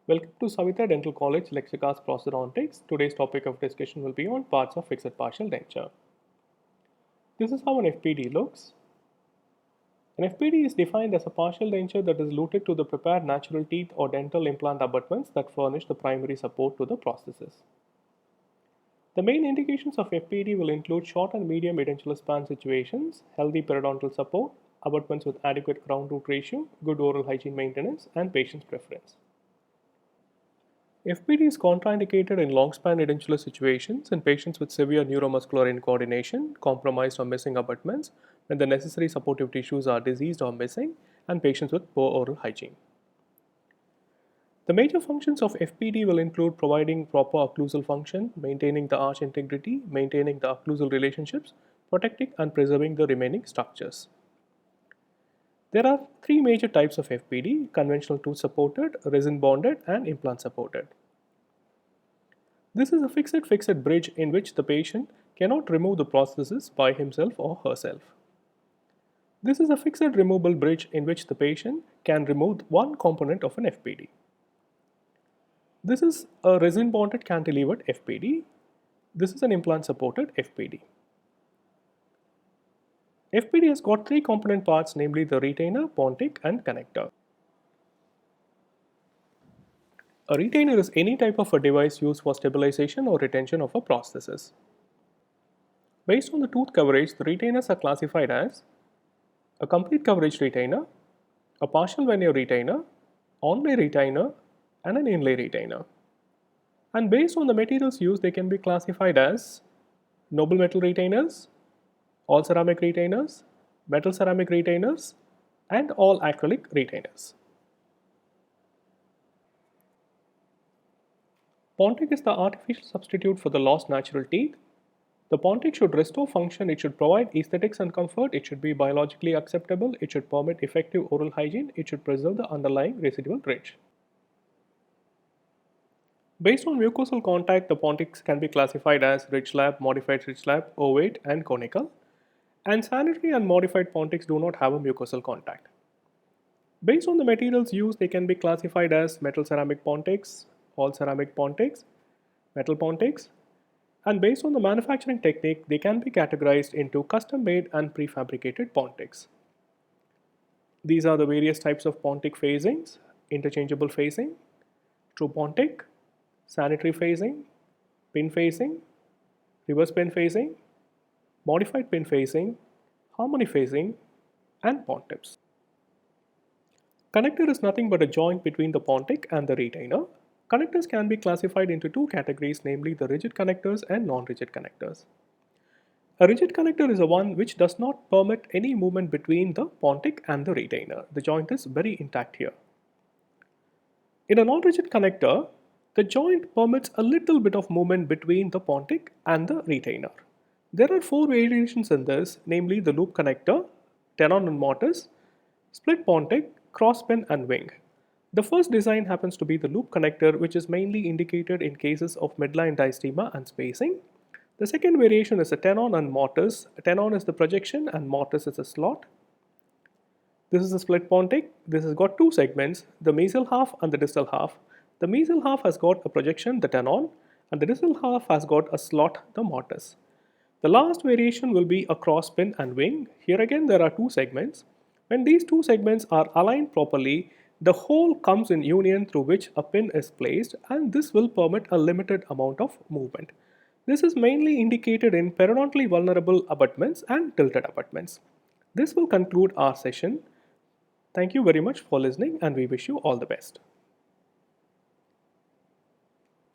Welcome to Savita Dental College Lexicas Prosthodontics. Today's topic of discussion will be on parts of fixed partial denture. This is how an FPD looks. An FPD is defined as a partial denture that is luted to the prepared natural teeth or dental implant abutments that furnish the primary support to the prosthesis. The main indications of FPD will include short and medium edentulous span situations, healthy periodontal support, abutments with adequate crown root ratio, good oral hygiene maintenance, and patient's preference. FPD is contraindicated in long-span edentulous situations in patients with severe neuromuscular incoordination, compromised or missing abutments, when the necessary supportive tissues are diseased or missing, and patients with poor oral hygiene. The major functions of FPD will include providing proper occlusal function, maintaining the arch integrity, maintaining the occlusal relationships, protecting and preserving the remaining structures. There are three major types of FPD: conventional tooth supported, resin bonded, and implant supported. This is a fixed bridge in which the patient cannot remove the prosthesis by himself or herself. This is a fixed removable bridge in which the patient can remove one component of an FPD. This is a resin bonded cantilevered FPD. This is an implant supported FPD. FPD has got three component parts, namely the retainer, pontic, and connector. A retainer is any type of a device used for stabilization or retention of a prosthesis. Based on the tooth coverage, the retainers are classified as a complete coverage retainer, a partial veneer retainer, onlay retainer, and an inlay retainer. And based on the materials used, they can be classified as noble metal retainers, all ceramic retainers, metal ceramic retainers, and all acrylic retainers. Pontic is the artificial substitute for the lost natural teeth. The pontic should restore function, it should provide aesthetics and comfort, it should be biologically acceptable, it should permit effective oral hygiene, it should preserve the underlying residual ridge. Based on mucosal contact, the pontics can be classified as ridge lap, modified ridge lap, ovate, and conical. And sanitary and modified pontics do not have a mucosal contact. Based on the materials used, they can be classified as metal ceramic pontics, all ceramic pontics, metal pontics, and based on the manufacturing technique, they can be categorized into custom-made and prefabricated pontics. These are the various types of pontic phasings: interchangeable phasing, true pontic, sanitary phasing, pin phasing, reverse pin phasing, modified pin phasing, harmony phasing, and pontips. Connector is nothing but a joint between the pontic and the retainer. Connectors can be classified into two categories, namely the rigid connectors and non-rigid connectors. A rigid connector is a one which does not permit any movement between the pontic and the retainer. The joint is very intact here. In a non-rigid connector, the joint permits a little bit of movement between the pontic and the retainer. There are four variations in this, namely the loop connector, tenon and mortise, split pontic, crosspin, and wing. The first design happens to be the loop connector, which is mainly indicated in cases of midline diastema and spacing. The second variation is a tenon and mortise. Tenon is the projection and mortise is a slot. This is a split pontic. This has got two segments, the mesial half and the distal half. The mesial half has got a projection, the tenon, and the distal half has got a slot, the mortise. The last variation will be a crosspin and wing. Here again there are two segments. When these two segments are aligned properly, the whole comes in union through which a pin is placed, and this will permit a limited amount of movement. This is mainly indicated in periodontally vulnerable abutments and tilted abutments. This will conclude our session. Thank you very much for listening, and we wish you all the best.